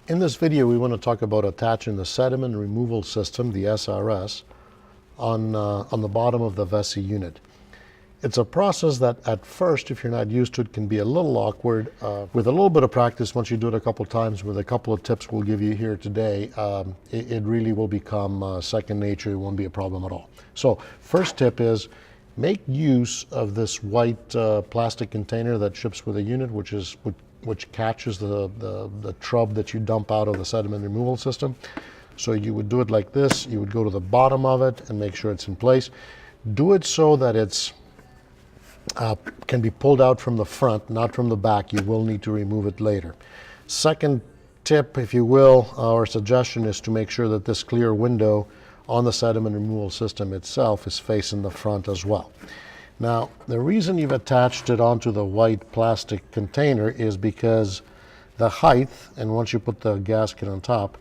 In this video, we want to talk about attaching the sediment removal system, the SRS, on the bottom of the Vessi unit. It's a process that at first, if you're not used to it, can be a little awkward. With a little bit of practice, once you do it a couple times with a couple of tips we'll give you here today, it really will become second nature. It won't be a problem at all. So first tip is make use of this white plastic container that ships with a unit, which catches the trub that you dump out of the sediment removal system. So you would do it like this. You would go to the bottom of it and make sure it's in place. Do it so that it's can be pulled out from the front, not from the back. You will need to remove it later. Second tip, if you will, or suggestion, is to make sure that this clear window on the sediment removal system itself is facing the front as well. Now, the reason you've attached it onto the white plastic container is because the height, and once you put the gasket on top,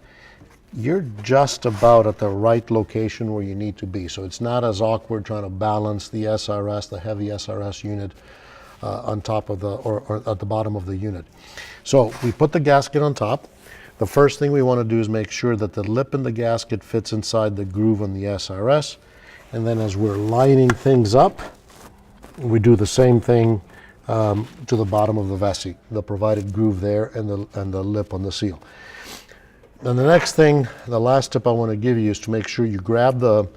you're just about at the right location where you need to be. So it's not as awkward trying to balance the SRS, the heavy SRS unit, on top of or at the bottom of the unit. So we put the gasket on top. The first thing we want to do is make sure that the lip in the gasket fits inside the groove on the SRS. And then as we're lining things up, we do the same thing to the bottom of the Vessi, the provided groove there and the lip on the seal. And the next thing, the last tip I want to give you is to make sure you grab the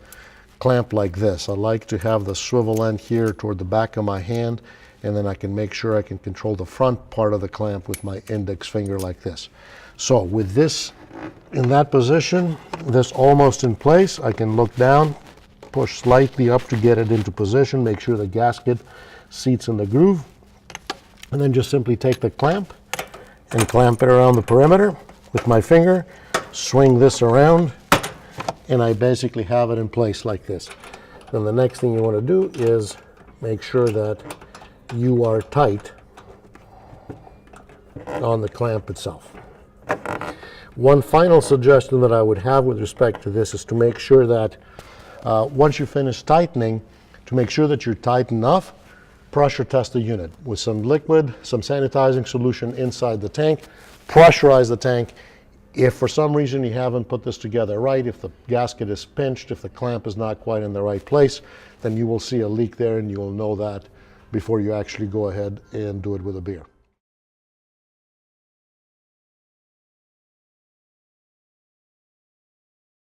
clamp like this. I like to have the swivel end here toward the back of my hand, and then I can make sure I can control the front part of the clamp with my index finger like this. So with this in that position, this almost in place, I can look down, push slightly up to get it into position, make sure the gasket seats in the groove, and then just simply take the clamp and clamp it around the perimeter with my finger, swing this around, and I basically have it in place like this. Then the next thing you want to do is make sure that you are tight on the clamp itself. One final suggestion that I would have with respect to this is to make sure that once you finish tightening, to make sure that you're tight enough, pressure test the unit with some liquid, some sanitizing solution inside the tank. Pressurize the tank. If for some reason you haven't put this together right, if the gasket is pinched, if the clamp is not quite in the right place, then you will see a leak there, and you will know that before you actually go ahead and do it with a beer.